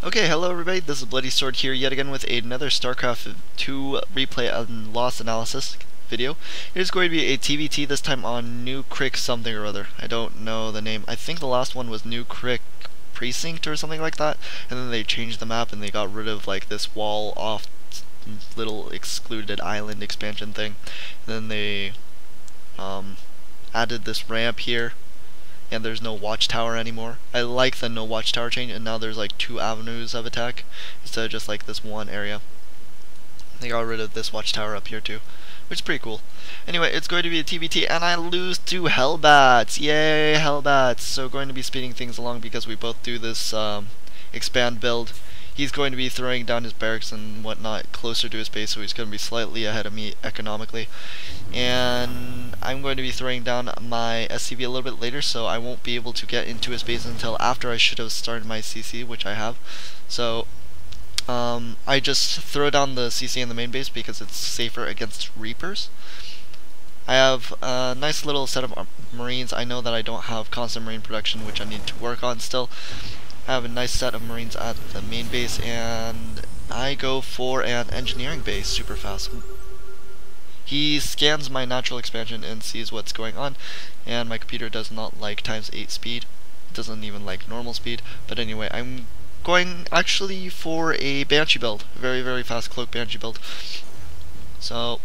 Okay, hello everybody, this is Bloody Sword here yet again with another StarCraft 2 replay and loss analysis video. It is going to be a TvT, this time on Newkrik something or other. I don't know the name. I think the last one was Newkrik Precinct or something like that, and then they changed the map and they got rid of like this wall off little excluded island expansion thing. And then they added this ramp here, and there's no watchtower anymore. I like the no watchtower change, and now there's like 2 avenues of attack instead of just like this one area. They got rid of this watchtower up here too, which is pretty cool. Anyway, it's going to be a TvT, and I lose to Hellbats. Yay, Hellbats! So going to be speeding things along because we both do this expand build. He's going to be throwing down his barracks and whatnot closer to his base, so he's going to be slightly ahead of me economically. And I'm going to be throwing down my SCV a little bit later, so I won't be able to get into his base until after I should have started my CC, which I have. So I just throw down the CC in the main base because it's safer against Reapers. I have a nice little set of Marines. I know that I don't have constant Marine production, which I need to work on still. I have a nice set of Marines at the main base, and I go for an engineering base super fast. He scans my natural expansion and sees what's going on, and my computer does not like ×8 speed. It doesn't even like normal speed. But anyway, I'm going actually for a Banshee build, a very fast cloak Banshee build. So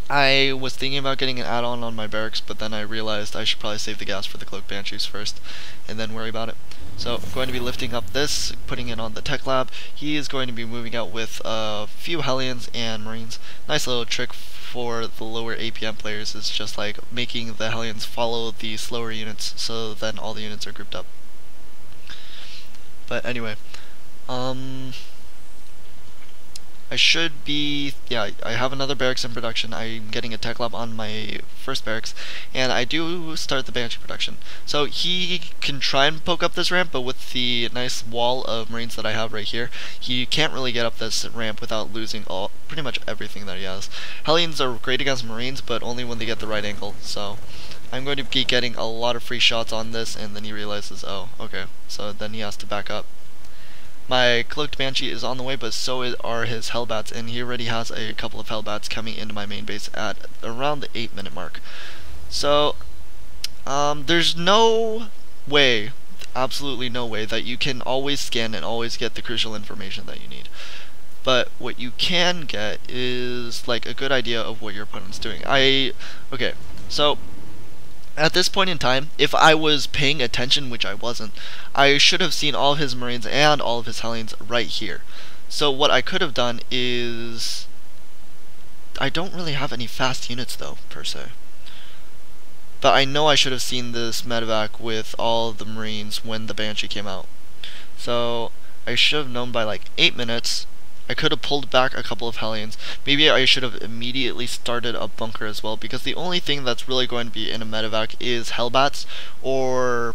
I was thinking about getting an add-on on my barracks, but then I realized I should probably save the gas for the cloak Banshees first and then worry about it. So I'm going to be lifting up this, putting it on the tech lab. He is going to be moving out with a few Hellions and Marines. Nice little trick for the lower APM players is just like making the Hellions follow the slower units, so then all the units are grouped up. But anyway, I should be, I have another barracks in production. I'm getting a tech lab on my first barracks, and I do start the Banshee production. So he can try and poke up this ramp, but with the nice wall of Marines that I have right here, he can't really get up this ramp without losing pretty much everything that he has. Hellions are great against Marines, but only when they get the right angle. So I'm going to be getting a lot of free shots on this, and then he realizes, oh, okay, so then he has to back up. My cloaked Banshee is on the way, but so are his Hellbats, and he already has a couple of Hellbats coming into my main base at around the 8-minute mark. So there's no way, absolutely no way, that you can always scan and always get the crucial information that you need. But what you can get is like a good idea of what your opponent's doing. Okay, so at this point in time, if I was paying attention, which I wasn't, I should have seen all of his Marines and all of his Hellions right here. So what I could have done is, I don't really have any fast units though, per se. But I know I should have seen this medevac with all of the Marines when the Banshee came out. So I should have known by like 8 minutes. I could have pulled back a couple of Hellions. Maybe I should have immediately started a bunker as well, because the only thing that's really going to be in a medevac is Hellbats or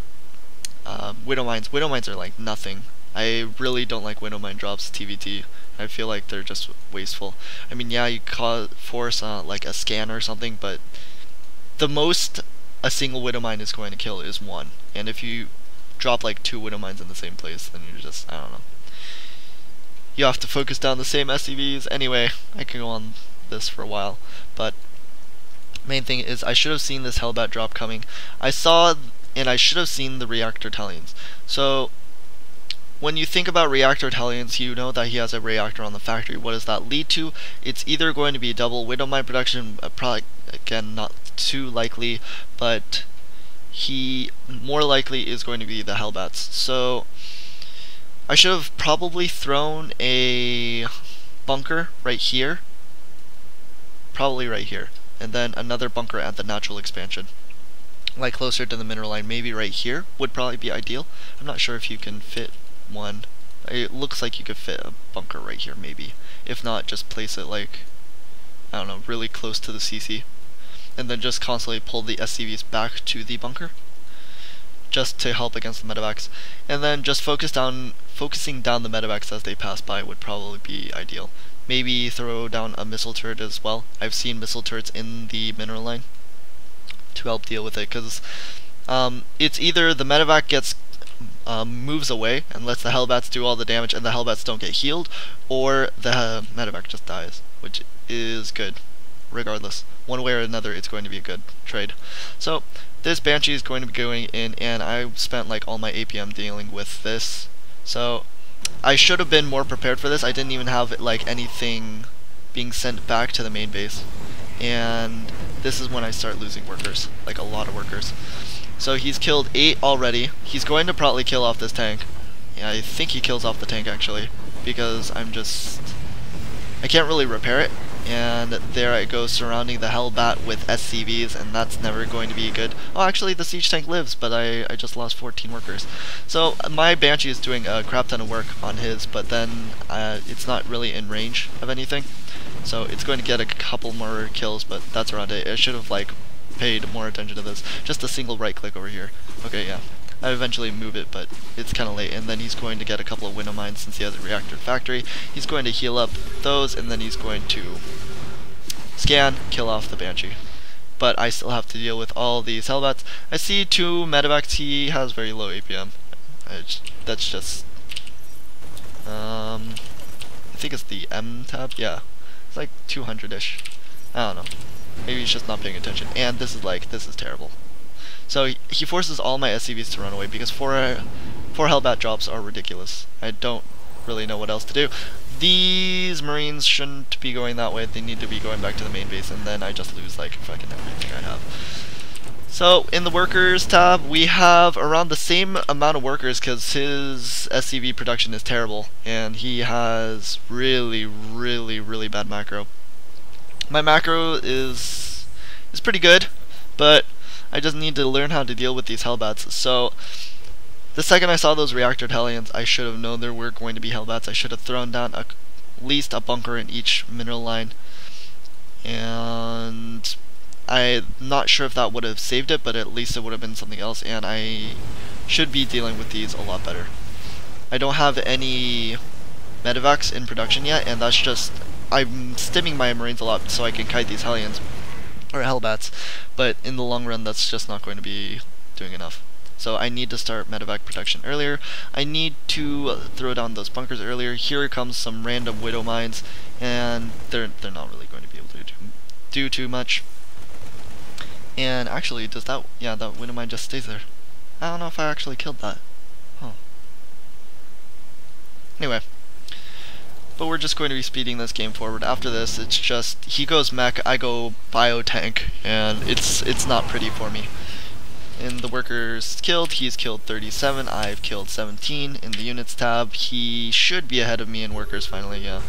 Widow Mines. Widow Mines are like nothing. I really don't like Widow Mine drops TvT. I feel like they're just wasteful. I mean, yeah, you force like a scan or something, but the most a single Widow Mine is going to kill is 1. And if you drop like 2 Widow Mines in the same place, then you're just, I don't know. You have to focus down the same SCVs. Anyway, I can go on this for a while, but main thing is I should have seen this Hellbat drop coming. I saw, and I should have seen the reactor Hellions. So when you think about reactor Hellions, you know that he has a reactor on the factory. What does that lead to? It's either going to be double Widow Mine production, probably again not too likely, but he more likely is going to be the Hellbats. So I should have probably thrown a bunker right here, probably right here, and then another bunker at the natural expansion, like closer to the mineral line. Maybe right here would probably be ideal. I'm not sure if you can fit one. It looks like you could fit a bunker right here, maybe. If not, just place it like, I don't know, really close to the CC, and then just constantly pull the SCVs back to the bunker, just to help against the medevacs. And then just focusing down the medevacs as they pass by would probably be ideal. Maybe throw down a missile turret as well. I've seen missile turrets in the mineral line to help deal with it, because it's either the medevac gets moves away and lets the Hellbats do all the damage, and the Hellbats don't get healed, or the medevac just dies, which is good. Regardless, one way or another, it's going to be a good trade. So this Banshee is going to be going in, and I spent like all my APM dealing with this. So I should have been more prepared for this. I didn't even have like anything being sent back to the main base, and this is when I start losing workers, like a lot of workers. So he's killed 8 already. He's going to probably kill off this tank. Yeah, I think he kills off the tank actually, because I can't really repair it. And there it goes, surrounding the Hellbat with SCVs, and that's never going to be good. Oh, actually the siege tank lives, but I just lost 14 workers. So my Banshee is doing a crap ton of work on his, but then it's not really in range of anything. So it's going to get a couple more kills, but that's around it. I should have like paid more attention to this. Just a single right click over here. Okay, yeah. I eventually move it, but it's kind of late, and then he's going to get a couple of window mines since he has a reactor factory. He's going to heal up those, and then he's going to scan, kill off the Banshee. But I still have to deal with all these Hellbats. I see 2 medevacs. He has very low APM. That's just I think it's the M tab. Yeah, it's like 200-ish. I don't know. Maybe he's just not paying attention. And this is terrible. So he forces all my SCVs to run away, because 4 Hellbat drops are ridiculous. I don't really know what else to do. These Marines shouldn't be going that way. They need to be going back to the main base, and then I just lose like fucking everything I have. So in the workers tab, we have around the same amount of workers, because his SCV production is terrible, and he has really bad macro. My macro is pretty good, but I just need to learn how to deal with these Hellbats. So the second I saw those reactored Hellions, I should have known there were going to be Hellbats. I should have thrown down at least a bunker in each mineral line, and I'm not sure if that would have saved it, but at least it would have been something else, and I should be dealing with these a lot better. I don't have any medevacs in production yet, and that's just, I'm stimming my Marines a lot so I can kite these Hellions, or Hellbats, but in the long run that's just not going to be doing enough. So I need to start medevac production earlier. I need to throw down those bunkers earlier. Here comes some random widow mines, and they're not really going to be able to do too much. And actually, does that, yeah, that widow mine just stays there. I don't know if I actually killed that. Huh. Anyway. But we're just going to be speeding this game forward. After this, it's just, he goes mech, I go biotank, and it's not pretty for me. In the workers killed, he's killed 37, I've killed 17. In the units tab, he should be ahead of me in workers finally, yeah.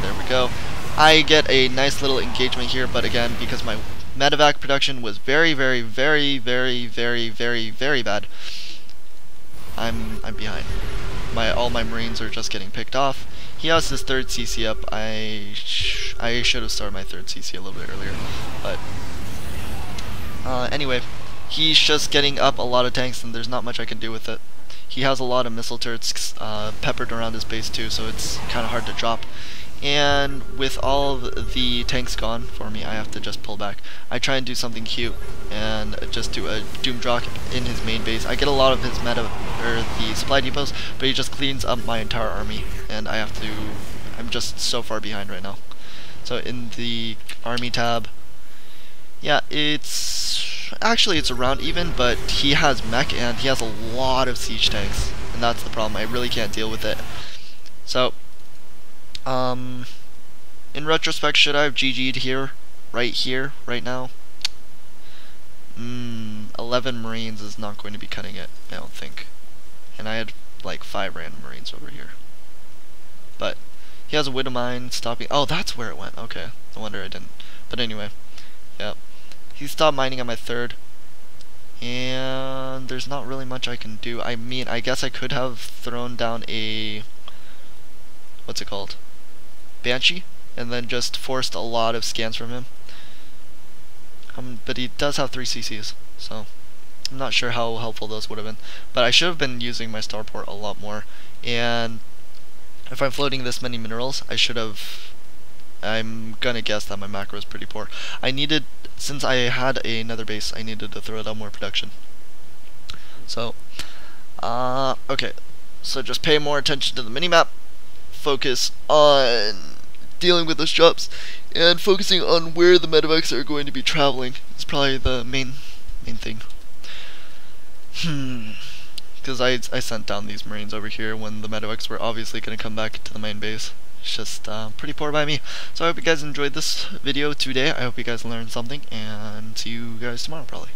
There we go. I get a nice little engagement here, but again, because my medevac production was very bad, I'm behind. All my Marines are just getting picked off. He has his 3rd CC up. I should have started my 3rd CC a little bit earlier, but anyway, he's just getting up a lot of tanks, and there's not much I can do with it. He has a lot of missile turrets peppered around his base too, so it's kind of hard to drop. And with all of the tanks gone for me, I have to just pull back. I try and do something cute and just do a doom drop in his main base. I get a lot of his the supply depots, but he just cleans up my entire army, and I'm just so far behind right now. So in the army tab, yeah, it's around even, but he has mech and he has a lot of siege tanks, and that's the problem. I really can't deal with it. So in retrospect, should I have GG'd here, right now? 11 Marines is not going to be cutting it, I don't think. And I had like 5 random Marines over here. But he has a widow mine stopping. Oh, that's where it went. Okay, no wonder I didn't. But anyway, yeah. He stopped mining on my 3rd. And there's not really much I can do. I mean, I guess I could have thrown down a, what's it called? Banshee, and then just forced a lot of scans from him. But he does have 3 CCs, so I'm not sure how helpful those would have been. But I should have been using my starport a lot more, and if I'm floating this many minerals, I'm gonna guess that my macro is pretty poor. Since I had another base, I needed to throw down more production. So Okay, so just pay more attention to the minimap, focus on dealing with those drops, and focusing on where the medevacs are going to be traveling. It's probably the main thing. Because I sent down these Marines over here when the medevacs were obviously going to come back to the main base. It's just pretty poor by me. So I hope you guys enjoyed this video today. I hope you guys learned something, and see you guys tomorrow probably.